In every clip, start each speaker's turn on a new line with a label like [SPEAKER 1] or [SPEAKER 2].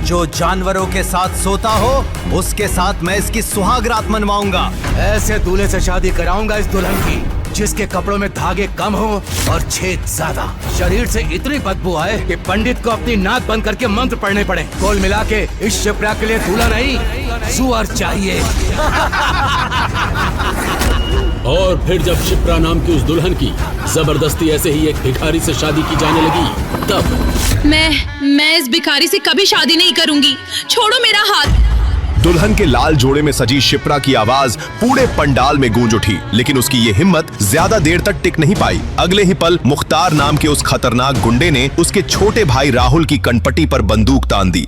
[SPEAKER 1] जो जानवरों के साथ सोता हो उसके साथ मैं इसकी सुहागरात मनवाऊंगा।
[SPEAKER 2] ऐसे दूल्हे से शादी कराऊंगा इस दुल्हन की जिसके कपड़ों में धागे कम हो और छेद ज्यादा, शरीर से इतनी बदबू आए कि पंडित को अपनी नाक बंद करके मंत्र पढ़ने पड़े। कुल मिला के इस शिप्रा के लिए दूल्हा नहीं सुअर चाहिए।
[SPEAKER 3] और फिर जब शिप्रा नाम की उस दुल्हन की जबरदस्ती ऐसे ही एक भिखारी से शादी की जाने लगी, तब
[SPEAKER 4] मैं इस भिखारी से कभी शादी नहीं करूंगी। छोड़ो मेरा हाथ।
[SPEAKER 5] दुल्हन के लाल जोड़े में सजी शिप्रा की आवाज पूरे पंडाल में गूंज उठी, लेकिन उसकी ये हिम्मत ज्यादा देर तक टिक नहीं पाई। अगले ही पल मुख्तार नाम के उस खतरनाक गुंडे ने उसके छोटे भाई राहुल की कनपटी पर बंदूक तान दी।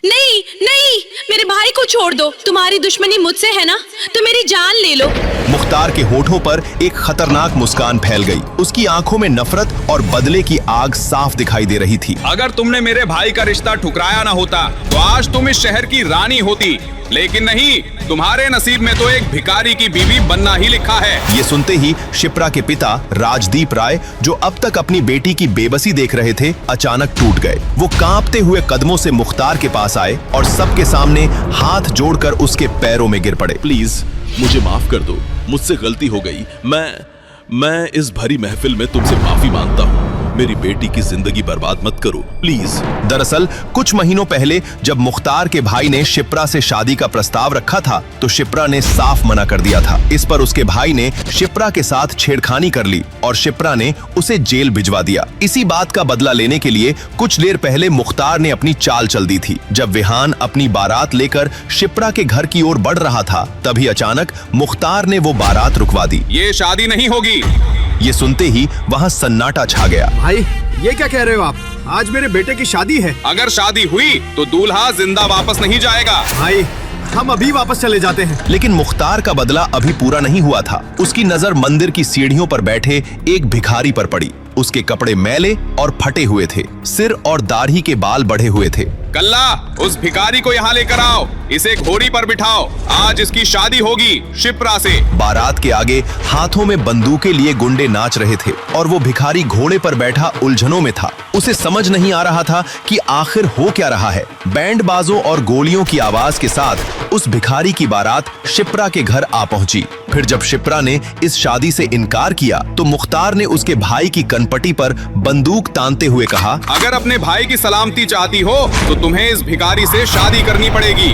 [SPEAKER 4] नहीं नहीं, मेरे भाई को छोड़ दो। तुम्हारी दुश्मनी मुझसे है ना, तो मेरी जान ले लो।
[SPEAKER 5] मुख्तार के होठों पर एक खतरनाक मुस्कान फैल गई। उसकी आंखों में नफरत और बदले की आग साफ दिखाई दे रही थी।
[SPEAKER 6] अगर तुमने मेरे भाई का रिश्ता ठुकराया ना होता तो आज तुम इस शहर की रानी होती, लेकिन नहीं, तुम्हारे नसीब में तो एक भिखारी की बीवी बनना ही लिखा है।
[SPEAKER 5] ये सुनते ही शिप्रा के पिता राजदीप राय, जो अब तक अपनी बेटी की बेबसी देख रहे थे, अचानक टूट गए। वो कांपते हुए कदमों से मुख्तार के पास आए और सबके सामने हाथ जोड़कर उसके पैरों में गिर पड़े।
[SPEAKER 7] प्लीज मुझे माफ कर दो, मुझसे गलती हो गई। मैं इस भरी महफिल में तुमसे माफी मांगता हूँ। मेरी बेटी की जिंदगी बर्बाद मत करो प्लीज।
[SPEAKER 5] दरअसल कुछ महीनों पहले जब मुख्तार के भाई ने शिप्रा से शादी का प्रस्ताव रखा था तो शिप्रा ने साफ मना कर दिया था। इस पर उसके भाई ने शिप्रा के साथ छेड़खानी कर ली और शिप्रा ने उसे जेल भिजवा दिया। इसी बात का बदला लेने के लिए कुछ देर पहले मुख्तार ने अपनी चाल चल दी थी। जब विहान अपनी बारात लेकर शिप्रा के घर की ओर बढ़ रहा था, तभी अचानक मुख्तार ने वो बारात रुकवा दी।
[SPEAKER 6] ये शादी नहीं होगी।
[SPEAKER 5] ये सुनते ही वहाँ सन्नाटा छा गया।
[SPEAKER 8] भाई ये क्या कह रहे हो आप? आज मेरे बेटे की शादी है।
[SPEAKER 6] अगर शादी हुई तो दूल्हा जिंदा वापस नहीं जाएगा।
[SPEAKER 8] भाई हम अभी वापस चले जाते हैं।
[SPEAKER 5] लेकिन मुख्तार का बदला अभी पूरा नहीं हुआ था। उसकी नजर मंदिर की सीढ़ियों पर बैठे एक भिखारी पर पड़ी। उसके कपड़े मैले और फटे हुए थे, सिर और दाढ़ी के बाल बढ़े हुए थे।
[SPEAKER 6] कल्ला, उस भिखारी को यहाँ लेकर आओ, इसे घोड़ी पर बिठाओ, आज इसकी शादी होगी शिप्रा से।
[SPEAKER 5] बारात के आगे हाथों में बंदूकें लिए गुंडे नाच रहे थे और वो भिखारी घोड़े पर बैठा उलझनों में था। उसे समझ नहीं आ रहा था कि आखिर हो क्या रहा है। बैंड बाजों और गोलियों की आवाज के साथ उस भिखारी की बारात शिप्रा के घर आ पहुंची। फिर जब शिप्रा ने इस शादी से इनकार किया तो मुख्तार ने उसके भाई की कनपटी पर बंदूक तानते हुए कहा,
[SPEAKER 6] अगर अपने भाई की सलामती चाहती हो तो तुम्हें इस भिखारी से शादी करनी पड़ेगी।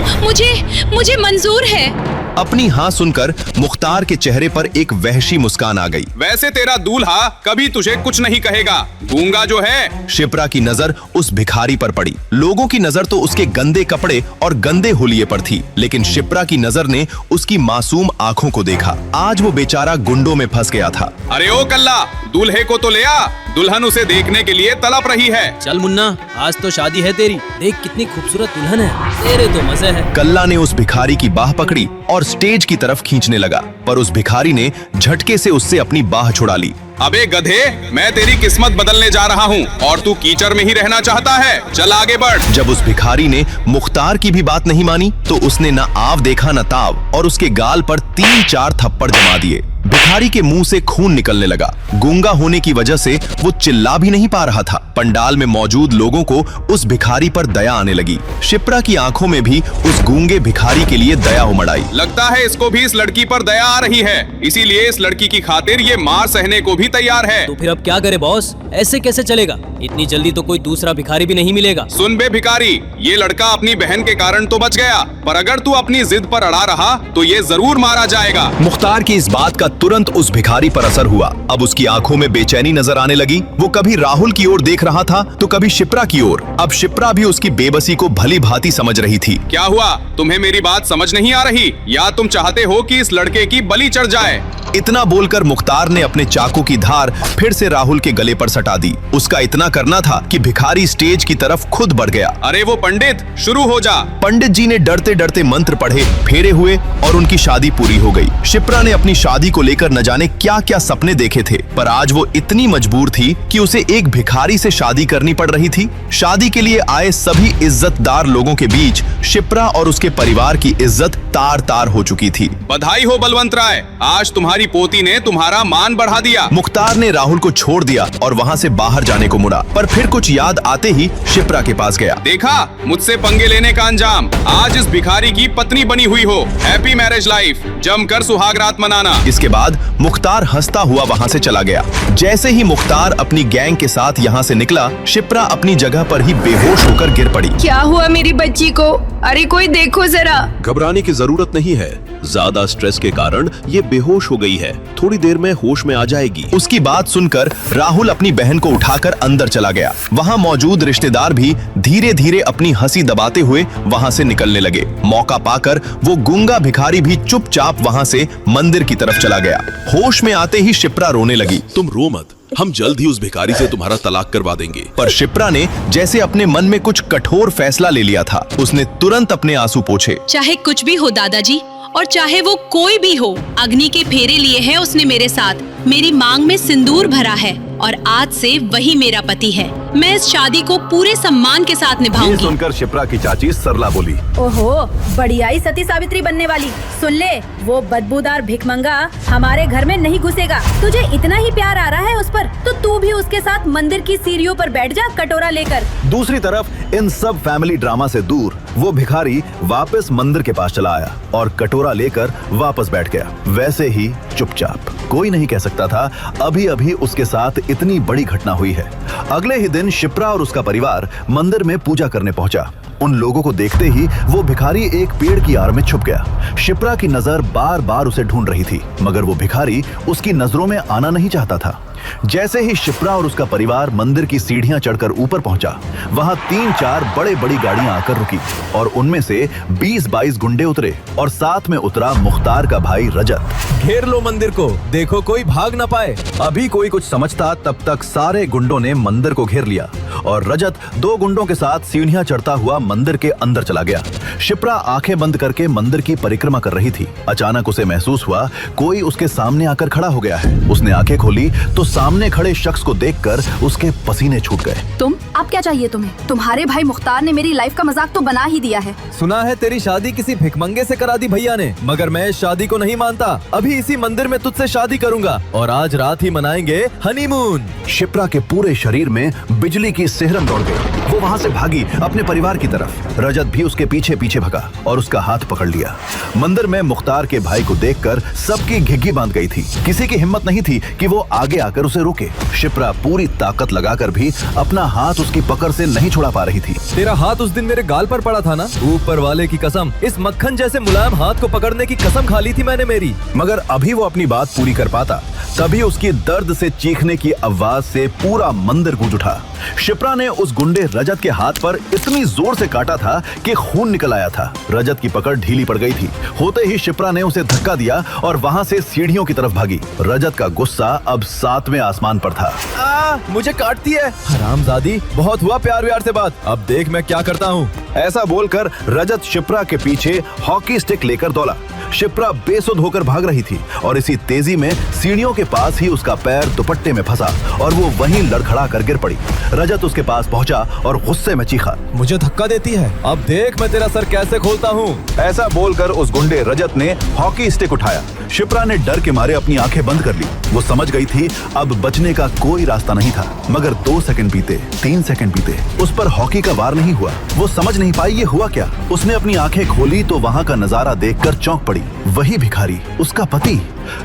[SPEAKER 4] मुझे मंजूर है।
[SPEAKER 5] अपनी हाँ सुनकर मुख्तार के चेहरे पर एक वहशी मुस्कान आ गई।
[SPEAKER 6] वैसे तेरा दूल्हा कभी तुझे कुछ नहीं कहेगा, गूंगा जो है।
[SPEAKER 5] शिप्रा की नजर उस भिखारी पर पड़ी। लोगों की नजर तो उसके गंदे कपड़े और गंदे हुलिये पर थी, लेकिन शिप्रा की नजर ने उसकी मासूम आंखों को देखा। आज वो बेचारा गुंडों में फंस गया था।
[SPEAKER 6] अरे ओ कल्ला, दूल्हे को तो ले आ, दुल्हन उसे देखने के लिए तड़प रही है।
[SPEAKER 9] चल मुन्ना, आज तो शादी है तेरी, देख कितनी खूबसूरत दुल्हन है, तेरे तो मजे है।
[SPEAKER 5] कल्ला ने उस भिखारी की बाह पकड़ी और स्टेज की तरफ खींचने लगा, पर उस भिखारी ने झटके से उससे अपनी बाह छुड़ा ली।
[SPEAKER 6] अबे गधे, मैं तेरी किस्मत बदलने जा रहा हूँ और तू कीचड़ में ही रहना चाहता है, चल आगे बढ़।
[SPEAKER 5] जब उस भिखारी ने मुख्तार की भी बात नहीं मानी तो उसने न आव देखा न ताव और उसके गाल पर 3-4 थप्पड़ जमा दिए। भिखारी के मुंह से खून निकलने लगा। गूंगा होने की वजह से वो चिल्ला भी नहीं पा रहा था। पंडाल में मौजूद लोगों को उस भिखारी पर दया आने लगी। शिप्रा की आंखों में भी उस गूंगे भिखारी के लिए दया उमड़ आई।
[SPEAKER 6] लगता है इसको भी इस लड़की पर दया आ रही है, इसीलिए इस लड़की की खातिर ये मार सहने को भी तैयार है।
[SPEAKER 9] तो फिर अब क्या करे बॉस, ऐसे कैसे चलेगा? इतनी जल्दी तो कोई दूसरा भिखारी भी नहीं मिलेगा।
[SPEAKER 6] सुन बे भिखारी, ये लड़का अपनी बहन के कारण तो बच गया, पर अगर तू अपनी जिद पर अड़ा रहा तो ये जरूर मारा जाएगा।
[SPEAKER 5] मुख्तार की इस बात का तुरंत उस भिखारी पर असर हुआ। अब उसकी आंखों में बेचैनी नजर आने लगी। वो कभी राहुल की ओर देख रहा था तो कभी शिप्रा की ओर। अब शिप्रा भी उसकी बेबसी को भली भांति समझ रही थी।
[SPEAKER 6] क्या हुआ, तुम्हें मेरी बात समझ नहीं आ रही, या तुम चाहते हो कि इस लड़के की बलि चढ़ जाए?
[SPEAKER 5] इतना बोलकर मुख्तार ने अपने चाकू की धार फिर से राहुल के गले पर सटा दी। उसका इतना करना था कि भिखारी स्टेज की तरफ खुद बढ़ गया।
[SPEAKER 6] अरे वो पंडित, शुरू हो जा।
[SPEAKER 5] पंडित जी ने डरते डरते मंत्र पढ़े, फेरे हुए और उनकी शादी पूरी हो गई। शिप्रा ने अपनी शादी को लेकर न जाने क्या क्या सपने देखे थे, पर आज वो इतनी मजबूर थी कि उसे एक भिखारी से शादी करनी पड़ रही थी। शादी के लिए आए सभी इज्जतदार लोगों के बीच शिप्रा और उसके परिवार की इज्जत तार तार हो चुकी थी।
[SPEAKER 6] बधाई हो बलवंत राय, आज तुम्हारी पोती ने तुम्हारा मान बढ़ा दिया।
[SPEAKER 5] मुख्तार ने राहुल को छोड़ दिया और वहाँ से बाहर जाने को मुड़ा, पर फिर कुछ याद आते ही शिप्रा के पास गया।
[SPEAKER 6] देखा मुझसे पंगे लेने का अंजाम, आज इस भिखारी की पत्नी बनी हुई हो। हैप्पी मैरिज लाइफ, जमकर सुहागरात मनाना।
[SPEAKER 5] इसके बाद मुख्तार हंसता हुआ वहाँ से चला गया। जैसे ही मुख्तार अपनी गैंग के साथ यहाँ से निकला, शिप्रा अपनी जगह पर ही बेहोश होकर गिर पड़ी।
[SPEAKER 4] क्या हुआ मेरी बच्ची को? अरे कोई देखो जरा।
[SPEAKER 7] घबराने की जरूरत नहीं है, ज्यादा स्ट्रेस के कारण ये बेहोश हो गई है, थोड़ी देर में होश में आ जाएगी।
[SPEAKER 5] उसकी बात सुनकर राहुल अपनी बहन को उठाकर अंदर चला गया। वहाँ मौजूद रिश्तेदार भी धीरे धीरे अपनी हंसी दबाते हुए वहाँ से निकलने लगे। मौका पाकर वो गूंगा भिखारी भी चुपचाप वहाँ से मंदिर की तरफ चला गया। होश में आते ही शिप्रा रोने लगी।
[SPEAKER 7] तुम रो मत, हम जल्द ही उस भिखारी से तुम्हारा तलाक करवा देंगे।
[SPEAKER 5] पर शिप्रा ने जैसे अपने मन में कुछ कठोर फैसला ले लिया था। उसने तुरंत अपने आंसू पोंछे।
[SPEAKER 4] चाहे कुछ भी हो दादाजी, और चाहे वो कोई भी हो, अग्नि के फेरे लिए हैं उसने मेरे साथ। मेरी मांग में सिंदूर भरा है और आज से वही मेरा पति है। मैं इस शादी को पूरे सम्मान के साथ निभाऊंगी।
[SPEAKER 1] ये सुनकर शिप्रा की चाची सरला बोली,
[SPEAKER 10] ओहो, बढ़िया ही सती सावित्री बनने वाली। सुन ले, वो बदबूदार भिखमंगा हमारे घर में नहीं घुसेगा। तुझे इतना ही प्यार आ रहा है उस पर, तो तू भी उसके साथ मंदिर की सीढ़ियों पर बैठ जा कटोरा लेकर।
[SPEAKER 1] दूसरी तरफ इन सब फैमिली ड्रामा से दूर वो भिखारी वापस मंदिर के पास चला आया और कटोरा लेकर वापस बैठ गया, वैसे ही चुपचाप। कोई नहीं कह सकता था अभी अभी उसके साथ इतनी बड़ी घटना हुई है। अगले ही दिन शिप्रा और उसका परिवार मंदिर में पूजा करने पहुंचा। उन लोगों को देखते ही वो भिखारी एक पेड़ की आड़ में छुप गया। शिप्रा की नजर बार बार उसे ढूंढ रही थी, मगर वो भिखारी उसकी नजरों में आना नहीं चाहता था। जैसे ही शिप्रा और उसका परिवार मंदिर की सीढ़ियां चढ़कर ऊपर पहुंचा, वहां 3-4 बड़ी गाड़ियां आकर रुकी और उनमें से 20-22 गुंडे उतरे और साथ में उतरा मुख्तार का भाई रजत। घेर लो मंदिर को, देखो कोई भाग ना पाए। अभी कोई कुछ समझता तब तक सारे गुंडों ने मंदिर को घेर लिया और रजत 2 गुंडों के साथ सीढ़ियां चढ़ता हुआ मंदिर के अंदर चला गया। शिप्रा आंखें बंद करके मंदिर की परिक्रमा कर रही थी। अचानक उसे महसूस हुआ कोई उसके सामने आकर खड़ा हो गया है। उसने आंखें खोली तो सामने खड़े शख्स को देखकर उसके पसीने छूट गए।
[SPEAKER 10] तुम, अब क्या चाहिए तुम्हें? तुम्हारे भाई मुख्तार ने मेरी लाइफ का मजाक तो बना ही दिया है।
[SPEAKER 1] सुना है तेरी शादी किसी भिखमंगे से करा दी भैया ने, मगर मैं इस शादी को नहीं मानता। अभी इसी मंदिर में तुझसे शादी करूंगा और आज रात ही मनाएंगे हनीमून। शिप्रा के पूरे शरीर में बिजली की सिहरन दौड़ गई। वो वहाँ से भागी अपने परिवार की तरफ। रजत भी उसके पीछे पीछे भगा और उसका हाथ पकड़ लिया। मंदिर में मुख्तार के भाई को देखकर सबकी घिघी बांध गई थी। किसी की हिम्मत नहीं थी कि वो आगे आकर उसे रोके। शिप्रा पूरी ताकत लगाकर भी अपना हाथ उसकी पकड़ से नहीं छुड़ा पा रही थी।
[SPEAKER 11] तेरा हाथ उस दिन मेरे गाल पर पड़ा था ना, ऊपर वाले की कसम, इस मक्खन जैसे मुलायम हाथ को पकड़ने की कसम खा ली थी मैंने मेरी।
[SPEAKER 1] मगर अभी वो अपनी बात पूरी कर पाता, तभी उसकी दर्द से चीखने की आवाज से पूरा मंदिर गूंज उठा। शिप्रा ने उस गुंडे रजत के हाथ पर इतनी जोर से काटा था कि खून निकल आया था। रजत की पकड़ ढीली पड़ गई थी। होते ही शिप्रा ने उसे धक्का दिया और वहां से सीढ़ियों की तरफ भागी। रजत का गुस्सा अब 7वें आसमान पर था।
[SPEAKER 11] मुझे काटती है हरामजादी, बहुत हुआ प्यार व्यार से बात, अब देख मैं क्या करता हूँ।
[SPEAKER 1] ऐसा बोलकर रजत शिप्रा के पीछे हॉकी स्टिक लेकर दौड़ा। शिप्रा बेसुध होकर भाग रही थी और इसी तेजी में सीढ़ियों के पास ही उसका पैर दुपट्टे में फंसा और वो वहीं लड़खड़ा कर गिर पड़ी। रजत उसके पास पहुंचा और गुस्से में चीखा,
[SPEAKER 11] मुझे धक्का देती है, अब देख मैं तेरा सर कैसे खोलता हूँ।
[SPEAKER 1] ऐसा बोलकर उस गुंडे रजत ने हॉकी स्टिक उठाया। शिप्रा ने डर के मारे अपनी आंखें बंद कर ली। वो समझ गई थी अब बचने का कोई रास्ता नहीं था। मगर 2 सेकंड बीते, 3 सेकंड बीते, उस पर हॉकी का वार नहीं हुआ। वो समझ नहीं पाई ये हुआ क्या। उसने अपनी आंखें खोली तो वहाँ का नजारा देखकर चौंक पड़ी। वही भिखारी, उसका पति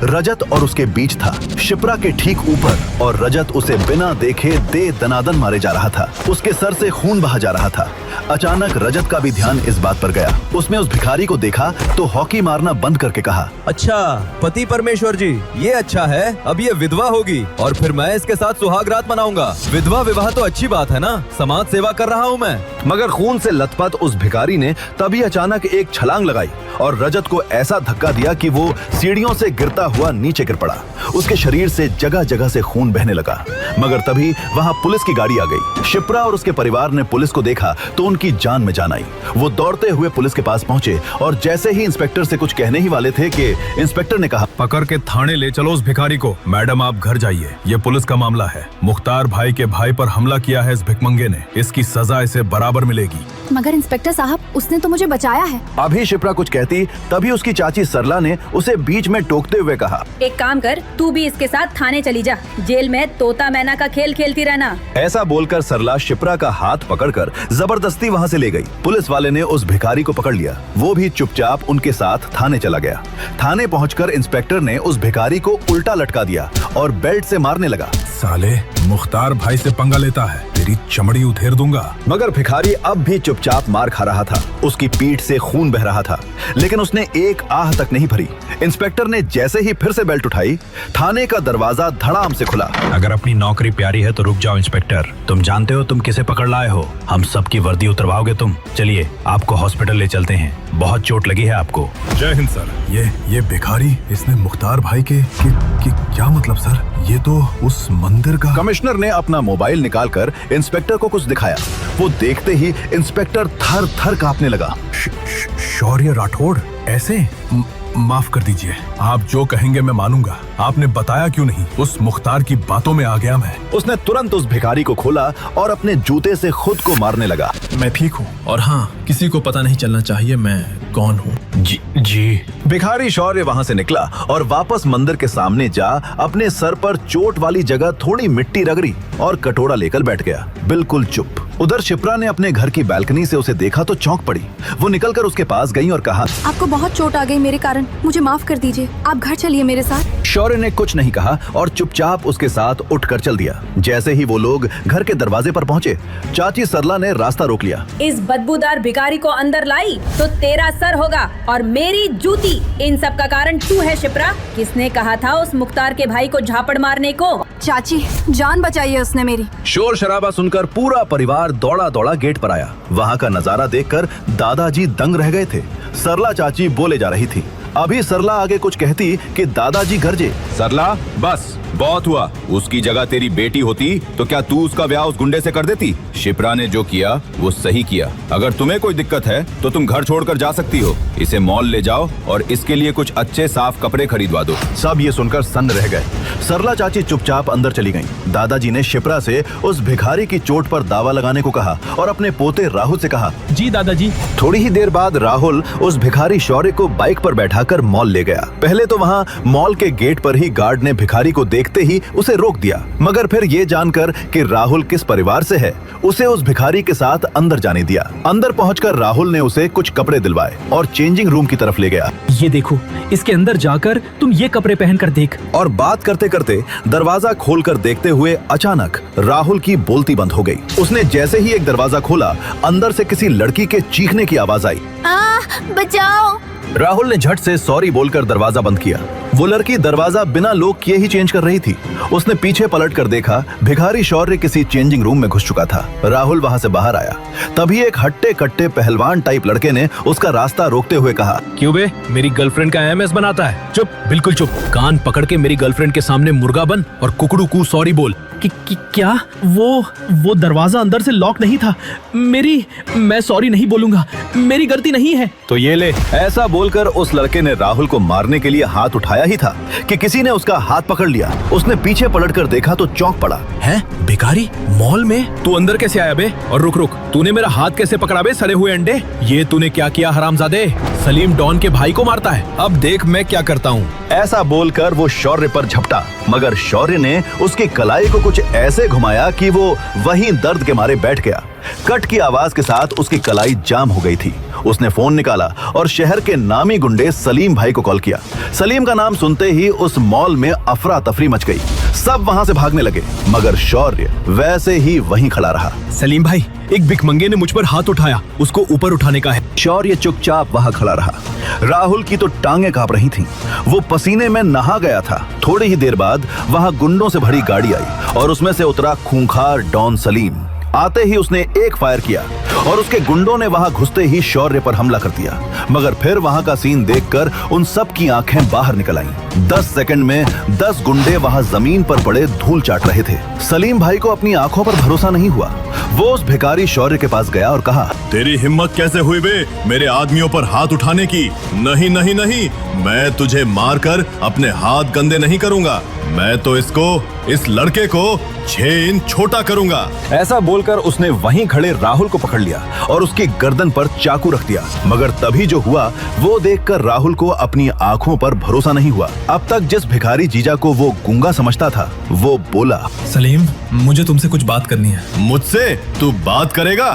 [SPEAKER 1] रजत और उसके बीच था, शिप्रा के ठीक ऊपर, और रजत उसे बिना देखे दे दनादन मारे जा रहा था। उसके सर से खून बहा जा रहा था। अचानक रजत का भी ध्यान इस बात पर गया। उसने उस भिखारी को देखा तो हॉकी मारना बंद करके कहा,
[SPEAKER 11] अच्छा पति परमेश्वर जी, ये अच्छा है, अब ये विधवा होगी और फिर मैं इसके साथ सुहागरात मनाऊंगा। विधवा विवाह तो अच्छी बात है ना, समाज सेवा कर रहा हूँ मैं।
[SPEAKER 1] मगर खून से लथपथ उस भिखारी ने तभी अचानक एक छलांग लगाई और रजत को ऐसा धक्का दिया कि वो सीढ़ियों से गिरता हुआ नीचे गिर पड़ा। उसके शरीर से जगह जगह से खून बहने लगा। मगर तभी वहां पुलिस की गाड़ी आ गई। शिप्रा और उसके परिवार ने पुलिस को देखा तो उनकी जान में जान आई। वो दौड़ते हुए पुलिस के पास पहुंचे और जैसे ही इंस्पेक्टर से कुछ कहने ही वाले थे कि इंस्पेक्टर ने कहा,
[SPEAKER 12] पकड़ के थाने ले चलो उस भिखारी को। मैडम आप घर जाइए, ये पुलिस का मामला है। मुख्तार भाई के भाई पर हमला किया है इस भिखमंगे ने, इसकी सजा इसे बराबर मिलेगी।
[SPEAKER 10] मगर इंस्पेक्टर साहब, उसने तो मुझे बचाया है।
[SPEAKER 1] अभी शिप्रा कुछ कहती तभी उसकी चाची सरला ने उसे बीच में टोकते हुए कहा,
[SPEAKER 10] एक काम कर, तू भी इसके साथ थाने चली जा। जेल में तोता मैना का खेल खेलती रहना।
[SPEAKER 1] ऐसा बोलकर सरला शिप्रा का हाथ पकड़कर जबरदस्ती वहां से ले गई। पुलिस वाले ने उस भिखारी को पकड़ लिया। वो भी चुपचाप उनके साथ थाने चला गया। थाने पहुंचकर इंस्पेक्टर ने उस भिखारी को उल्टा लटका दिया और बेल्ट से मारने लगा।
[SPEAKER 12] साले, मुख्तार भाई से पंगा लेता है, तेरी चमड़ी उधेड़ दूंगा।
[SPEAKER 1] मगर भिखारी अब भी चुपचाप मार खा रहा था। उसकी पीठ से खून बह रहा था, लेकिन उसने एक आह तक नहीं भरी। इंस्पेक्टर ने जैसे ही फिर से बेल्ट उठाई, थाने का दरवाजा धड़ाम से खुला।
[SPEAKER 12] अगर अपनी नौकरी प्यारी है तो रुक जाओ इंस्पेक्टर। तुम जानते हो तुम किसे पकड़ लाए हो? हम सबकी वर्दी उतरवाओगे तुम? चलिए आपको हॉस्पिटल ले चलते हैं, बहुत चोट लगी है आपको। जय हिंद सर। ये भिखारी, इसने मुख्तार भाई के क्या मतलब सर? ये तो उस मंदिर का।
[SPEAKER 1] कमिश्नर ने अपना मोबाइल निकालकर इंस्पेक्टर को कुछ दिखाया। वो देखते ही इंस्पेक्टर थर थर कांपने लगा।
[SPEAKER 12] शौर्य राठौड़ ऐसे? माफ कर दीजिए, आप जो कहेंगे मैं मानूंगा। आपने बताया क्यों नहीं? उस मुख्तार की बातों में आ गया मैं।
[SPEAKER 1] उसने तुरंत उस भिखारी को खोला और अपने जूते से खुद को मारने लगा।
[SPEAKER 12] मैं ठीक हूँ और हाँ, किसी को पता नहीं चलना चाहिए मैं कौन हूँ। जी।
[SPEAKER 1] भिखारी शौर्य वहाँ से निकला और वापस मंदिर के सामने जा अपने सर पर चोट वाली जगह थोड़ी मिट्टी रगड़ी और कटोरा लेकर बैठ गया, बिल्कुल चुप। उधर शिप्रा ने अपने घर की बालकनी से उसे देखा तो चौंक पड़ी। वो निकलकर उसके पास गई और कहा,
[SPEAKER 10] आपको बहुत चोट आ गई मेरे कारण, मुझे माफ कर दीजिए, आप घर चलिए मेरे साथ।
[SPEAKER 1] शौर्य ने कुछ नहीं कहा और चुपचाप उसके साथ उठकर चल दिया। जैसे ही वो लोग घर के दरवाजे पर पहुंचे, चाची सरला ने रास्ता रोक लिया।
[SPEAKER 10] इस बदबूदार भिखारी को अंदर लाई तो तेरा सर होगा और मेरी जूती। इन सब का कारण तू है शिप्रा। किसने कहा था उस मुख्तार के भाई को झापड़ मारने को? चाची, जान बचाई है उसने मेरी।
[SPEAKER 1] शोर शराबा सुनकर पूरा परिवार दौड़ा दौड़ा गेट पर आया। वहाँ का नजारा देखकर दादाजी दंग रह गए थे। सरला चाची बोले जा रही थी। अभी सरला आगे कुछ कहती कि दादाजी गरजे,
[SPEAKER 6] सरला बस बहुत हुआ। उसकी जगह तेरी बेटी होती तो क्या तू उसका ब्याह उस गुंडे से कर देती? शिप्रा ने जो किया वो सही किया। अगर तुम्हें कोई दिक्कत है तो तुम घर छोड़कर जा सकती हो। इसे मॉल ले जाओ और इसके लिए कुछ अच्छे साफ कपड़े खरीदवा दो।
[SPEAKER 1] सब ये सुनकर सन्न रह गए। सरला चाची चुपचाप अंदर चली गईं। दादाजी ने शिप्रा से उस भिखारी की चोट पर दावा लगाने को कहा और अपने पोते राहुल से कहा,
[SPEAKER 9] जी दादाजी।
[SPEAKER 1] थोड़ी ही देर बाद राहुल उस भिखारी शौर्य को बाइक पर बैठाकर मॉल ले गया। पहले तो वहाँ मॉल के गेट पर ही गार्ड ने भिखारी को देखते ही उसे रोक दिया, मगर फिर ये जानकर कि राहुल किस परिवार से है, उसे उस भिखारी के साथ अंदर जाने दिया। अंदर पहुंचकर राहुल ने उसे कुछ कपड़े दिलवाए और चेंजिंग रूम की तरफ ले गया।
[SPEAKER 9] ये देखो, इसके अंदर जाकर तुम ये कपड़े पहनकर देख।
[SPEAKER 1] और बात करते करते दरवाजा खोलकर देखते हुए अचानक राहुल की बोलती बंद हो गई। उसने जैसे ही एक दरवाजा खोला, अंदर से किसी लड़की के चीखने की आवाज आई,
[SPEAKER 10] बचाओ।
[SPEAKER 1] राहुल ने झट से सॉरी बोलकर दरवाजा बंद किया। वो लड़की दरवाजा बिना लॉक किए ही चेंज कर रही थी। उसने पीछे पलटकर देखा, भिखारी शौर्य किसी चेंजिंग रूम में घुस चुका था। राहुल वहां से बाहर आया। तभी एक हट्टे कट्टे पहलवान टाइप लड़के ने उसका रास्ता रोकते हुए कहा,
[SPEAKER 9] क्यों बे, मेरी गर्लफ्रेंड का एमएस बनाता है? चुप, बिल्कुल चुप। कान पकड़ के मेरी गर्लफ्रेंड के सामने मुर्गा बन और कुकड़ू कू सॉरी बोल। क्या? वो दरवाजा अंदर से लॉक नहीं था। मैं सॉरी नहीं बोलूंगा, मेरी गलती नहीं है।
[SPEAKER 1] तो ये ले। ऐसा बोलकर उस लड़के ने राहुल को मारने के लिए हाथ उठाया ही था कि किसी ने उसका हाथ पकड़ लिया। उसने पीछे पलटकर देखा तो चौंक पड़ा।
[SPEAKER 9] है भिखारी मॉल में? तू अंदर कैसे आया बे? और रुक, तूने मेरा हाथ कैसे पकड़ा बे, सड़े हुए अंडे? ये तूने क्या किया हरामजादे? सलीम डॉन के भाई को मारता है, अब देख मैं क्या करता हूँ।
[SPEAKER 1] ऐसा बोलकर वो शौर्य पर झपटा, मगर शौर्य ने उसकी कलाई को कुछ ऐसे घुमाया कि वो वहीं दर्द के मारे बैठ गया। कट की आवाज के साथ उसकी कलाई जाम हो गई थी। उसने फोन निकाला और शहर के नामी गुंडे सलीम भाई को कॉल किया। सलीम का नाम सुनते ही उस मॉल में अफरा तफरी मच गई। सब वहां से भागने लगे, मगर शौर्य वैसे ही वहीं खड़ा रहा।
[SPEAKER 9] सलीम भाई, एक भिखमंगे ने मुझ पर हाथ उठाया, उसको ऊपर उठाने का है।
[SPEAKER 1] शौर्य चुपचाप वहां खड़ा रहा। राहुल की तो टांगे कांप रही थीं। वो पसीने में नहा गया था। थोड़ी ही देर बाद वहां गुंडों से भरी गाड़ी आई और उसमें से उतरा खूंखार डॉन सलीम। आते ही उसने एक फायर किया और उसके गुंडों ने वहां घुसते ही शौर्य पर हमला कर दिया। मगर फिर वहां का सीन देखकर उन सब की आंखें बाहर निकल आईं। 10 सेकंड में 10 गुंडे वहां जमीन पर पड़े धूल चाट रहे थे। सलीम भाई को अपनी आंखों पर भरोसा नहीं हुआ। वो उस भिखारी शौर्य के पास गया और कहा,
[SPEAKER 5] तेरी हिम्मत कैसे हुई बे मेरे आदमियों पर हाथ उठाने की? नहीं नहीं नहीं, मैं तुझे मारकर अपने हाथ गंदे नहीं करूंगा। मैं तो इस लड़के को 6 इंच छोटा करूंगा।
[SPEAKER 1] ऐसा बोलकर उसने वहीं खड़े राहुल को पकड़ लिया और उसकी गर्दन पर चाकू रख दिया। मगर तभी जो हुआ वो देखकर राहुल को अपनी आंखों पर भरोसा नहीं हुआ। अब तक जिस भिखारी जीजा को वो गूंगा समझता था वो बोला,
[SPEAKER 12] सलीम, मुझे तुमसे कुछ बात करनी है।
[SPEAKER 5] मुझसे तू बात करेगा?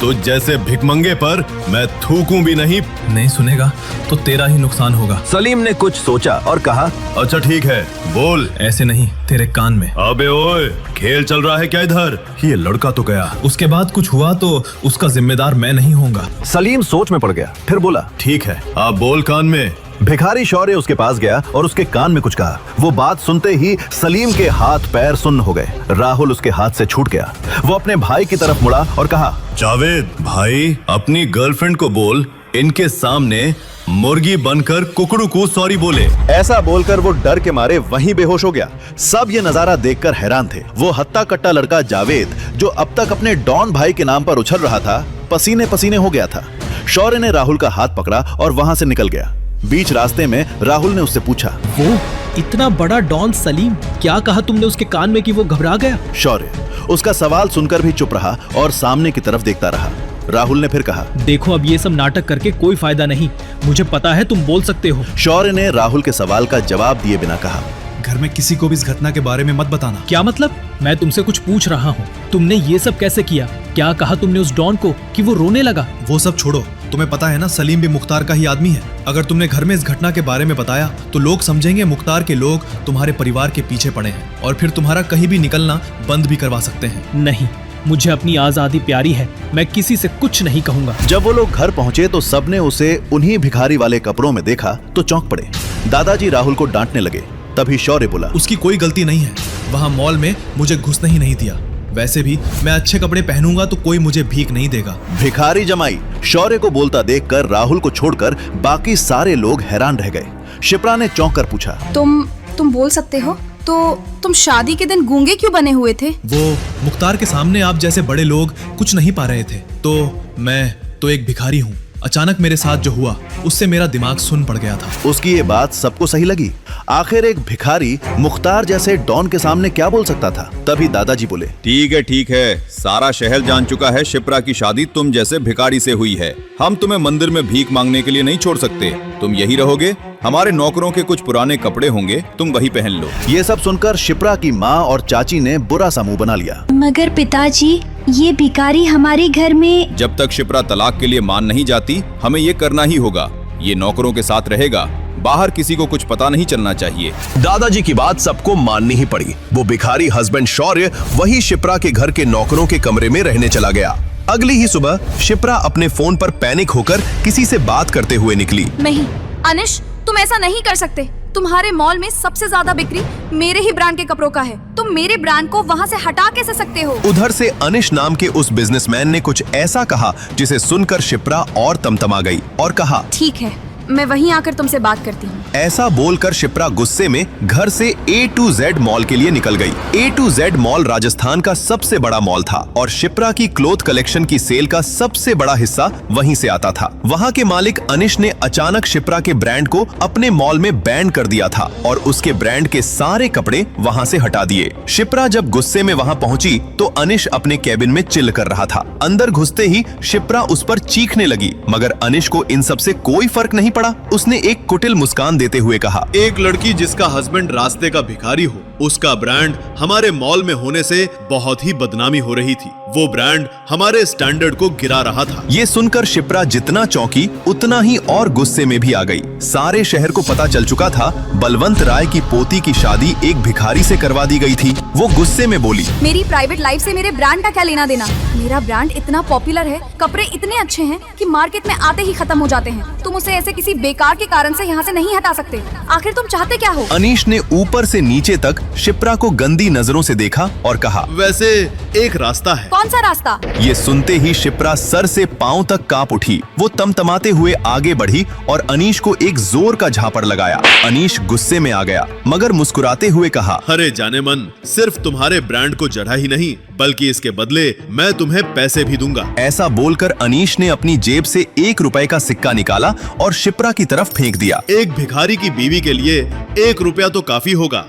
[SPEAKER 5] तुझ जैसे भिखमंगे पर मैं थूकूं भी नहीं।
[SPEAKER 12] नहीं सुनेगा तो तेरा ही नुकसान होगा।
[SPEAKER 1] सलीम ने कुछ सोचा और कहा,
[SPEAKER 5] अच्छा ठीक है, बोल।
[SPEAKER 12] ऐसे नहीं, तेरे कान में।
[SPEAKER 5] अबे ओए, खेल चल रहा है क्या इधर? ये लड़का तो गया।
[SPEAKER 12] उसके बाद कुछ हुआ तो उसका जिम्मेदार मैं नहीं होऊंगा।
[SPEAKER 1] सलीम सोच में पड़ गया, फिर बोला,
[SPEAKER 5] ठीक है, आप बोल कान में।
[SPEAKER 1] भिखारी शौर्य उसके पास गया और उसके कान में कुछ कहा। वो बात सुनते ही सलीम के हाथ पैर सुन्न हो गए। राहुल उसके हाथ से छूट गया। वो अपने भाई की तरफ मुड़ा और कहा,
[SPEAKER 5] जावेद भाई, अपनी गर्लफ्रेंड को बोल इनके सामने मुर्गी बनकर कुकड़ू को सॉरी बोले।
[SPEAKER 1] ऐसा बोलकर वो डर के मारे वहीं बेहोश हो गया। सब ये नजारा देखकर हैरान थे। वो हत्ता कट्टा लड़का जावेद, जो अब तक अपने डॉन भाई के नाम पर उछल रहा था, पसीने पसीने हो गया था। शौर्य ने राहुल का हाथ पकड़ा और वहां से निकल गया। बीच रास्ते में राहुल ने उससे पूछा,
[SPEAKER 9] वो इतना बड़ा डॉन सलीम, क्या कहा तुमने उसके कान में कि वो घबरा गया?
[SPEAKER 1] शौर्य उसका सवाल सुनकर भी चुप रहा और सामने की तरफ देखता रहा। राहुल ने फिर कहा,
[SPEAKER 9] देखो अब ये सब नाटक करके कोई फायदा नहीं, मुझे पता है तुम बोल सकते हो।
[SPEAKER 1] शौर्य ने राहुल के सवाल का जवाब दिए बिना कहा,
[SPEAKER 12] घर में किसी को भी इस घटना के बारे में मत बताना।
[SPEAKER 9] क्या मतलब? मैं तुमसे कुछ पूछ रहा हूँ, तुमने ये सब कैसे किया? क्या कहा तुमने उस डॉन को कि वो रोने लगा?
[SPEAKER 12] वो सब छोड़ो, तुम्हें पता है ना सलीम भी मुख्तार का ही आदमी है। अगर तुमने घर में इस घटना के बारे में बताया तो लोग समझेंगे मुख्तार के लोग तुम्हारे परिवार के पीछे पड़े हैं और फिर तुम्हारा कहीं भी निकलना बंद भी करवा सकते हैं।
[SPEAKER 9] नहीं, मुझे अपनी आजादी प्यारी है, मैं किसी से कुछ नहीं कहूँगा।
[SPEAKER 1] जब वो लोग घर पहुंचे तो सबने उसे उन्हीं भिखारी वाले कपड़ों में देखा तो चौंक पड़े। दादाजी राहुल को डांटने लगे। तभी शौर्य बोला,
[SPEAKER 12] उसकी कोई गलती नहीं है, वहाँ मॉल में मुझे घुसने ही नहीं दिया। वैसे भी मैं अच्छे कपड़े पहनूंगा तो कोई मुझे भीख नहीं देगा।
[SPEAKER 1] भिखारी जमाई शौर्य को बोलता देखकर राहुल को छोड़कर बाकी सारे लोग हैरान रह गए। शिप्रा ने चौंक कर पूछा,
[SPEAKER 13] तुम बोल सकते हो? तो तुम शादी के दिन गूंगे क्यों बने हुए थे?
[SPEAKER 12] वो मुख्तार के सामने आप जैसे बड़े लोग कुछ नहीं पा रहे थे, तो मैं तो एक भिखारी हूँ। अचानक मेरे साथ जो हुआ उससे मेरा दिमाग सुन्न पड़ गया था।
[SPEAKER 1] उसकी ये बात सबको सही लगी। आखिर एक भिखारी मुख्तार जैसे डॉन के सामने क्या बोल सकता था? तभी दादाजी बोले,
[SPEAKER 6] ठीक है, सारा शहर जान चुका है शिप्रा की शादी तुम जैसे भिखारी से हुई है। हम तुम्हें मंदिर में भीख मांगने के लिए नहीं छोड़ सकते। तुम यही रहोगे, हमारे नौकरों के कुछ पुराने कपड़े होंगे, तुम वही पहन लो।
[SPEAKER 1] ये सब सुनकर शिप्रा की माँ और चाची ने बुरा सा मुंह बना लिया।
[SPEAKER 14] मगर पिताजी, ये भिखारी हमारे घर में।
[SPEAKER 6] जब तक शिप्रा तलाक के लिए मान नहीं जाती, हमें ये करना ही होगा। ये नौकरों के साथ रहेगा, बाहर किसी को कुछ पता नहीं चलना चाहिए।
[SPEAKER 5] दादाजी की बात सबको माननी ही पड़ी। वो भिखारी हस्बैंड शौर्य वही शिप्रा के घर के नौकरों के कमरे में रहने चला गया। अगली ही सुबह शिप्रा अपने फोन पर पैनिक होकर किसी से बात करते हुए निकली।
[SPEAKER 13] नहीं अनिश, तुम ऐसा नहीं कर सकते। तुम्हारे मॉल में सबसे ज्यादा बिक्री मेरे ही ब्रांड के कपड़ों का है। तुम मेरे ब्रांड को वहाँ से हटा कैसे सकते हो?
[SPEAKER 5] उधर से अनिश नाम के उस बिजनेसमैन ने कुछ ऐसा कहा जिसे सुनकर शिप्रा और तमतमा गई और कहा,
[SPEAKER 13] ठीक है, मैं वहीं आकर तुमसे बात करती हूँ।
[SPEAKER 5] ऐसा बोलकर शिप्रा गुस्से में घर से A to Z मॉल के लिए निकल गई। A to Z mall Rajasthan का सबसे बड़ा मॉल था और शिप्रा की क्लोथ कलेक्शन की सेल का सबसे बड़ा हिस्सा वहीं से आता था। वहाँ के मालिक अनिश ने अचानक शिप्रा के ब्रांड को अपने मॉल में बैन कर दिया था और उसके ब्रांड के सारे कपड़े वहाँ से हटा दिए। शिप्रा जब गुस्से में वहाँ पहुँची तो अनिश अपने केबिन में चिल कर रहा था। अंदर घुसते ही शिप्रा उस पर चीखने लगी, मगर अनिश को इन सब से कोई फर्क नहीं पड़ा। उसने एक कुटिल मुस्कान देते हुए कहा,
[SPEAKER 7] एक लड़की जिसका हस्बैंड रास्ते का भिखारी हो, उसका ब्रांड हमारे मॉल में होने से बहुत ही बदनामी हो रही थी। वो ब्रांड हमारे स्टैंडर्ड को गिरा रहा था।
[SPEAKER 5] ये सुनकर शिप्रा जितना चौंकी उतना ही और गुस्से में भी आ गई। सारे शहर को पता चल चुका था बलवंत राय की पोती की शादी एक भिखारी से करवा दी गई थी। वो गुस्से में बोली,
[SPEAKER 13] मेरी प्राइवेट लाइफ से मेरे ब्रांड का क्या लेना देना? मेरा ब्रांड इतना पॉपुलर है, कपड़े इतने अच्छे हैं कि मार्केट में आते ही खत्म हो जाते हैं। तुम उसे ऐसे किसी बेकार के कारण से यहाँ से नहीं हटा सकते। आखिर तुम चाहते क्या हो?
[SPEAKER 5] अनीश ने ऊपर से नीचे तक शिप्रा को गंदी नजरों से देखा और कहा,
[SPEAKER 7] वैसे एक रास्ता है।
[SPEAKER 13] कौन सा रास्ता?
[SPEAKER 5] ये सुनते ही शिप्रा सर से पांव तक कांप उठी। वो तमतमाते हुए आगे बढ़ी और अनीश को एक जोर का झापड़ लगाया। अनीश गुस्से में आ गया मगर मुस्कुराते हुए कहा,
[SPEAKER 7] अरे जाने मन, सिर्फ तुम्हारे ब्रांड को जड़ा ही नहीं बल्कि इसके बदले मैं तुम्हें पैसे भी दूंगा।
[SPEAKER 5] ऐसा बोलकर अनीश ने अपनी जेब से 1 रुपए का सिक्का निकाला और शिप्रा की तरफ फेंक दिया।
[SPEAKER 7] एक भिखारी की बीवी के लिए 1 रुपया तो काफी होगा।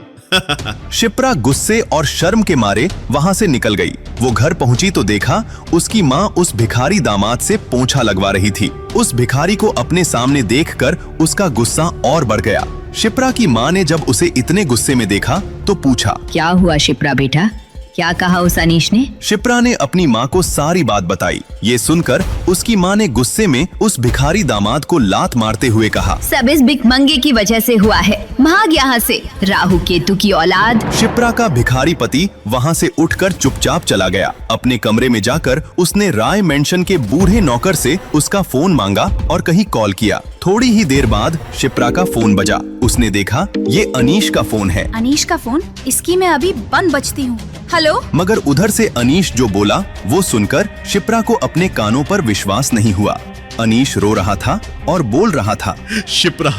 [SPEAKER 5] शिप्रा गुस्से और शर्म के मारे वहां से निकल गई। वो घर पहुंची तो देखा उसकी माँ उस भिखारी दामाद से पोंछा लगवा रही थी। उस भिखारी को अपने सामने देखकर उसका गुस्सा और बढ़ गया। शिप्रा की माँ ने जब उसे इतने गुस्से में देखा तो पूछा,
[SPEAKER 15] क्या हुआ शिप्रा बेटा, क्या कहा उस अनीश ने?
[SPEAKER 5] शिप्रा ने अपनी माँ को सारी बात बताई। ये सुनकर उसकी माँ ने गुस्से में उस भिखारी दामाद को लात मारते हुए कहा,
[SPEAKER 15] सब इस भिखमंगे की वजह से हुआ है, भाग यहाँ से, राहु केतु की औलाद।
[SPEAKER 5] शिप्रा का भिखारी पति वहाँ से उठकर चुपचाप चला गया। अपने कमरे में जाकर उसने राय मेंशन के बूढ़े नौकर से उसका फोन मांगा और कहीं कॉल किया। थोड़ी ही देर बाद शिप्रा का फोन बजा। उसने देखा ये अनीश का फोन है।
[SPEAKER 13] अनीश का फोन? इसकी मैं अभी बंद बजती हूँ। हेलो?
[SPEAKER 5] मगर उधर से अनीश जो बोला वो सुनकर शिप्रा को अपने कानों पर विश्वास नहीं हुआ। अनीश रो रहा था और बोल रहा था,
[SPEAKER 7] शिप्रा,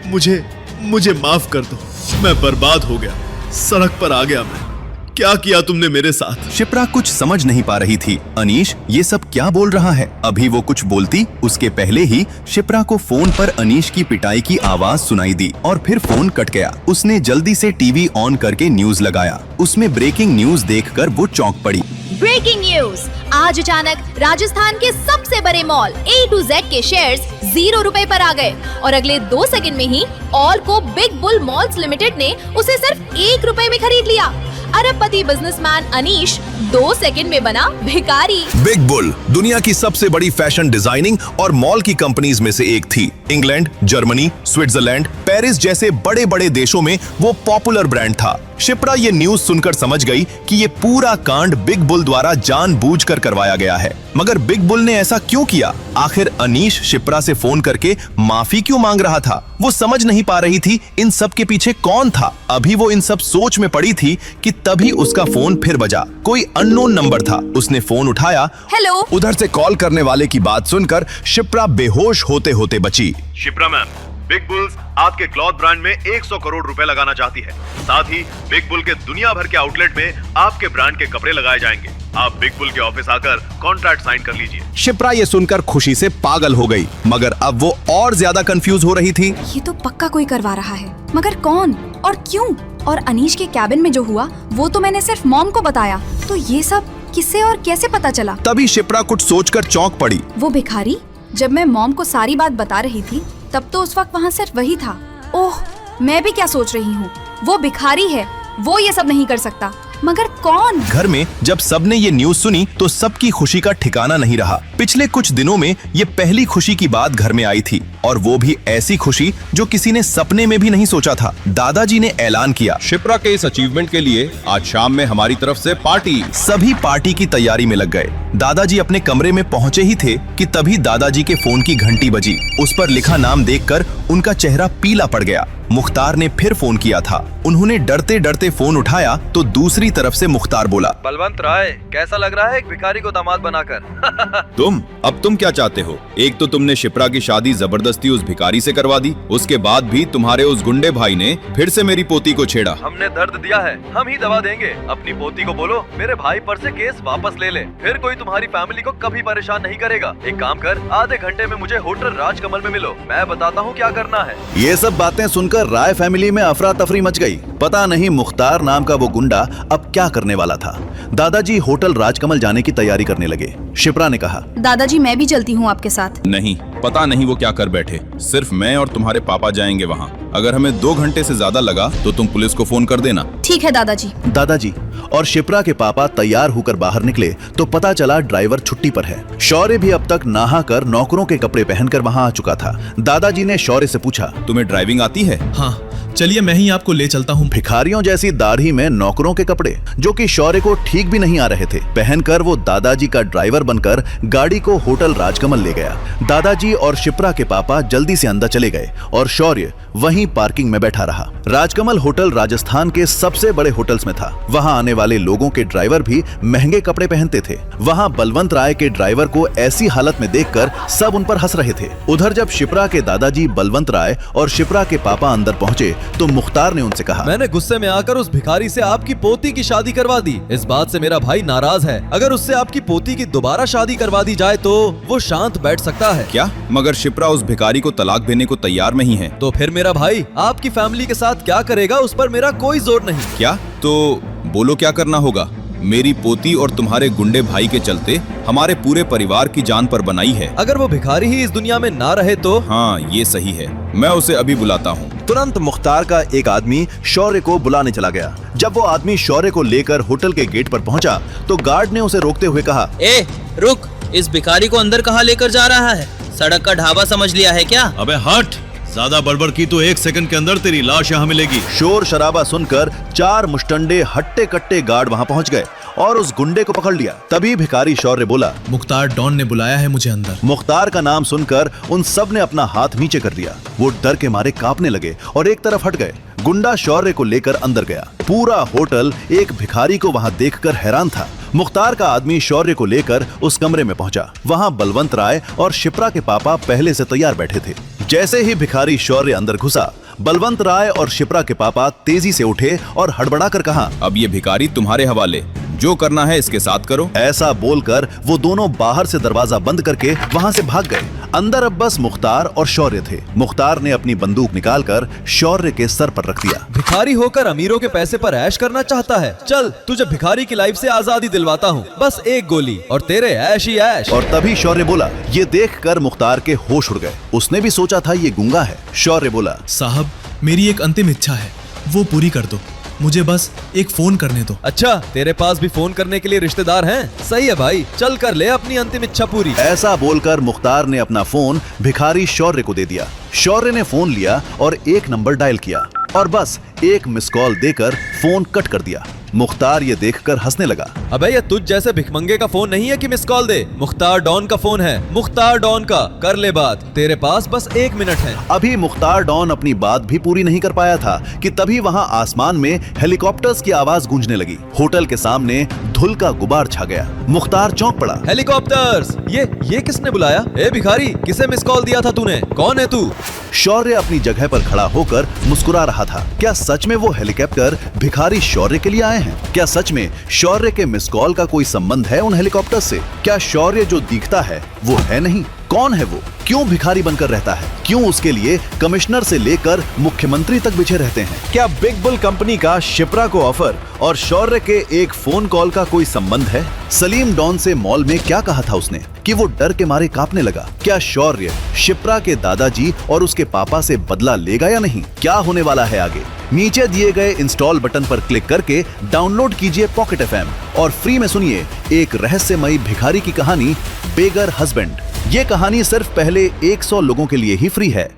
[SPEAKER 7] मुझे माफ कर दो, मैं बर्बाद हो गया, सड़क पर आ गया मैं। क्या किया तुमने मेरे साथ?
[SPEAKER 5] शिप्रा कुछ समझ नहीं पा रही थी। अनीश ये सब क्या बोल रहा है? अभी वो कुछ बोलती उसके पहले ही शिप्रा को फोन पर अनीश की पिटाई की आवाज सुनाई दी और फिर फोन कट गया। उसने जल्दी से टीवी ऑन करके न्यूज लगाया। उसमें ब्रेकिंग न्यूज देखकर वो चौंक पड़ी।
[SPEAKER 16] Breaking news! आज अचानक राजस्थान के सबसे बड़े मॉल A to Z के शेयर्स 0 रुपए पर आ गए और अगले 2 सेकंड में ही ऑल को बिग बुल मॉल्स लिमिटेड ने उसे सिर्फ 1 रुपए में खरीद लिया। अरबपति बिजनेसमैन अनीश 2 सेकंड में बना भिखारी।
[SPEAKER 5] बिग बुल दुनिया की सबसे बड़ी फैशन डिजाइनिंग और मॉल की कंपनीज में से एक थी। इंग्लैंड, जर्मनी, स्विट्जरलैंड, पेरिस जैसे बड़े बड़े देशों में वो पॉपुलर ब्रांड था। शिप्रा ये न्यूज सुनकर समझ गई कि ये पूरा कांड बिग बुल द्वारा जानबूझकर करवाया गया है। मगर बिग बुल ने ऐसा क्यों किया? आखिर अनीश शिप्रा से फोन करके माफी क्यों मांग रहा था? वो समझ नहीं पा रही थी इन सब के पीछे कौन था। अभी वो इन सब सोच में पड़ी थी कि तभी उसका फोन फिर बजा। कोई अननोन नंबर था। उसने फोन उठाया।
[SPEAKER 13] हेलो?
[SPEAKER 5] उधर से कॉल करने वाले की बात सुनकर शिप्रा बेहोश होते होते बची।
[SPEAKER 17] शिप्रा मैम, बिग बुल्स आपके क्लॉथ ब्रांड में 100 करोड़ रुपए लगाना चाहती है। साथ ही बिग बुल के दुनिया भर के आउटलेट में आपके ब्रांड के कपड़े लगाए जाएंगे। आप बिग बुल के ऑफिस आकर कॉन्ट्रैक्ट साइन कर लीजिए।
[SPEAKER 5] शिप्रा ये सुनकर खुशी से पागल हो गई, मगर अब वो और ज्यादा कंफ्यूज हो रही थी।
[SPEAKER 13] ये तो पक्का कोई करवा रहा है, मगर कौन और क्यों? और अनीश के कैबिन में जो हुआ वो तो मैंने सिर्फ मॉम को बताया, तो ये सब किसे और कैसे पता चला?
[SPEAKER 5] तभी शिप्रा कुछ सोचकर चौंक पड़ी।
[SPEAKER 13] वो भिखारी? जब मैं मॉम को सारी बात बता रही थी तब तो उस वक्त वहाँ सिर्फ वही था। ओह, मैं भी क्या सोच रही हूँ, वो भिखारी है, वो ये सब नहीं कर सकता। मगर कौन?
[SPEAKER 5] घर में जब सबने ये न्यूज सुनी तो सबकी खुशी का ठिकाना नहीं रहा। पिछले कुछ दिनों में ये पहली खुशी की बात घर में आई थी, और वो भी ऐसी खुशी जो किसी ने सपने में भी नहीं सोचा था। दादाजी ने ऐलान किया,
[SPEAKER 6] शिप्रा के इस अचीवमेंट के लिए आज शाम में हमारी तरफ से पार्टी।
[SPEAKER 5] सभी पार्टी की तैयारी में लग गए। दादाजी अपने कमरे में पहुंचे ही थे कि तभी दादाजी के फोन की घंटी बजी। उस पर लिखा नाम देखकर उनका चेहरा पीला पड़ गया। मुख्तार ने फिर फोन किया था। उन्होंने डरते डरते फोन उठाया तो दूसरी तरफ से मुख्तार बोला,
[SPEAKER 11] बलवंत राय, कैसा लग रहा है एक भिखारी को दामाद बनाकर?
[SPEAKER 6] तुम क्या चाहते हो? एक तो तुमने शिप्रा की शादी जबरदस्ती उस भिखारी से करवा दी, उसके बाद भी तुम्हारे उस गुंडे भाई ने फिर से मेरी पोती को छेड़ा।
[SPEAKER 11] हमने दर्द दिया है, हम ही दवा देंगे। अपनी पोती को बोलो मेरे भाई पर से केस वापस ले ले, फिर कोई तुम्हारी फैमिली को कभी परेशान नहीं करेगा। एक काम कर, आधे घंटे में मुझे होटल राजकमल में मिलो, मैं बताता हूँ क्या करना है।
[SPEAKER 1] ये सब बातें सुनकर राय फैमिली में अफरा तफरी मच गई। पता नहीं मुख्तार नाम का वो गुंडा अब क्या करने वाला था। दादाजी होटल राजकमल जाने की तैयारी करने लगे। शिप्रा ने कहा,
[SPEAKER 13] दादाजी मैं भी चलती हूँ आपके साथ।
[SPEAKER 6] नहीं, पता नहीं वो क्या कर बैठे। सिर्फ मैं और तुम्हारे पापा जाएंगे वहाँ। अगर हमें 2 घंटे से ज्यादा लगा तो तुम पुलिस को फोन कर देना।
[SPEAKER 13] ठीक है दादाजी।
[SPEAKER 1] दादाजी और शिप्रा के पापा तैयार होकर बाहर निकले तो पता चला ड्राइवर छुट्टी पर है। शौर्य भी अब तक नहाकर नौकरों के कपड़े पहनकर वहाँ आ चुका था। दादाजी ने शौर्य से पूछा,
[SPEAKER 6] तुम्हें ड्राइविंग आती है?
[SPEAKER 9] हाँ,
[SPEAKER 18] चलिए मैं ही आपको ले चलता हूँ।
[SPEAKER 1] भिखारियों जैसी दाढ़ी में नौकरों के कपड़े जो कि शौर्य को ठीक भी नहीं आ रहे थे पहनकर वो दादाजी का ड्राइवर बनकर गाड़ी को होटल राजकमल ले गया। दादाजी और शिप्रा के पापा जल्दी से अंदर चले गए और शौर्य वहीं पार्किंग में बैठा रहा। राजकमल होटल राजस्थान के सबसे बड़े होटल्स में था। वहां आने वाले लोगों के ड्राइवर भी महंगे कपड़े पहनते थे। वहां बलवंत राय के ड्राइवर को ऐसी हालत में देखकर सब उन पर हंस रहे थे। उधर जब शिप्रा के दादाजी बलवंत राय और शिप्रा के पापा अंदर पहुंचे तो मुख्तार ने उनसे कहा,
[SPEAKER 11] मैंने गुस्से में आकर उस भिखारी से आपकी पोती की शादी करवा दी। इस बात से मेरा भाई नाराज है। अगर उससे आपकी पोती की दोबारा शादी करवा दी जाए तो वो शांत बैठ सकता है।
[SPEAKER 6] क्या? मगर शिप्रा उस भिखारी को तलाक देने को तैयार नहीं है।
[SPEAKER 11] तो फिर मेरा भाई आपकी फैमिली के साथ क्या करेगा उस पर मेरा कोई जोर नहीं।
[SPEAKER 6] क्या? तो बोलो क्या करना होगा। मेरी पोती और तुम्हारे गुंडे भाई के चलते हमारे पूरे परिवार की जान पर बनाई है।
[SPEAKER 11] अगर वो भिखारी ही इस दुनिया में ना रहे तो?
[SPEAKER 6] हाँ ये सही है, मैं उसे अभी बुलाता हूँ।
[SPEAKER 1] तुरंत मुख्तार का एक आदमी शौर्य को बुलाने चला गया। जब वो आदमी शौर्य को लेकर होटल के गेट पर पहुंचा तो गार्ड ने उसे रोकते हुए कहा,
[SPEAKER 19] ए रुक, इस भिखारी को अंदर कहाँ लेकर जा रहा है? सड़क का ढाबा समझ लिया है क्या?
[SPEAKER 17] अबे हट, ज्यादा बड़बड़ की तो 1 सेकंड के अंदर तेरी लाश यहाँ मिलेगी।
[SPEAKER 1] शोर शराबा सुनकर 4 मुश्तंडे हट्टे कट्टे गार्ड वहाँ पहुँच गए और उस गुंडे को पकड़ लिया। तभी भिखारी शौर्य बोला,
[SPEAKER 18] मुख्तार डॉन ने बुलाया है मुझे अंदर।
[SPEAKER 1] मुख्तार का नाम सुनकर उन सब ने अपना हाथ नीचे कर दिया। वो डर के मारे कांपने लगे और एक तरफ हट गए। गुंडा शौर्य को लेकर अंदर गया। पूरा होटल एक भिखारी को वहां देखकर हैरान था। मुख्तार का आदमी शौर्य को लेकर उस कमरे में पहुंचा। वहां बलवंत राय और शिप्रा के पापा पहले से तैयार बैठे थे। जैसे ही भिखारी शौर्य अंदर घुसा, बलवंत राय और शिप्रा के पापा तेजी से उठे और हड़बड़ाकर कहा,
[SPEAKER 6] अब ये भिखारी तुम्हारे हवाले, जो करना है इसके साथ करो।
[SPEAKER 1] ऐसा बोलकर वो दोनों बाहर से दरवाजा बंद करके वहां से भाग गए। अंदर अब बस मुख्तार और शौर्य थे। मुख्तार ने अपनी बंदूक निकालकर शौर्य के सर पर रख दिया।
[SPEAKER 11] भिखारी होकर अमीरों के पैसे पर ऐश करना चाहता है? चल तुझे भिखारी की लाइफ से आजादी दिलवाता हूँ, बस एक गोली और तेरे ऐश ही ऐश।
[SPEAKER 1] और तभी शौर्य बोला। ये देखकर मुख्तार के होश उड़ गए। उसने भी सोचा था ये गूंगा है। शौर्य बोला,
[SPEAKER 18] साहब मेरी एक अंतिम इच्छा है, वो पूरी कर दो। मुझे बस एक फोन करने दो।
[SPEAKER 11] अच्छा, तेरे पास भी फोन करने के लिए रिश्तेदार हैं? सही है भाई, चल कर ले अपनी अंतिम इच्छा पूरी।
[SPEAKER 1] ऐसा बोलकर मुख्तार ने अपना फोन भिखारी शौर्य को दे दिया। शौर्य ने फोन लिया और एक नंबर डायल किया और बस एक मिस कॉल देकर फोन कट कर दिया। मुख्तार ये देखकर हंसने लगा।
[SPEAKER 11] अबे ये तुझ जैसे भिखमंगे का फोन नहीं है कि मिस कॉल दे। मुख्तार डॉन का फोन है, मुख्तार डॉन का। कर ले बात, तेरे पास बस 1 मिनट है।
[SPEAKER 1] अभी मुख्तार डॉन अपनी बात भी पूरी नहीं कर पाया था कि तभी वहां आसमान में हेलीकॉप्टर्स की आवाज गूंजने लगी। होटल के सामने धुल का गुबार छा गया। मुख्तार चौंक पड़ा।
[SPEAKER 11] हेलीकॉप्टर्स, ये किसने बुलाया? ए भिखारी, किसे मिस कॉल दिया था तूने? कौन है तू?
[SPEAKER 1] शौर्य अपनी जगह पर खड़ा होकर मुस्कुरा रहा था। क्या सच में वो हेलीकॉप्टर भिखारी शौर्य के लिए आए हैं? क्या सच में शौर्य के मिस कॉल का कोई संबंध है उन हेलीकॉप्टर से? क्या शौर्य जो दिखता है वो है नहीं? कौन है वो? क्यों भिखारी बनकर रहता है? क्यों उसके लिए कमिश्नर से लेकर मुख्यमंत्री तक बिछे रहते हैं? क्या बिग बुल कंपनी का शिप्रा को ऑफर और शौर्य के एक फोन कॉल का कोई संबंध है? सलीम डॉन से मॉल में क्या कहा था उसने कि वो डर के मारे कांपने लगा? क्या शौर्य शिप्रा के दादाजी और उसके पापा से बदला लेगा या नहीं? क्या होने वाला है आगे? नीचे दिए गए इंस्टॉल बटन पर क्लिक करके डाउनलोड कीजिए पॉकेट FM और फ्री में सुनिए एक रहस्यमयी भिखारी की कहानी, बेगर हस्बैंड। ये कहानी सिर्फ पहले 100 लोगों के लिए ही फ्री है।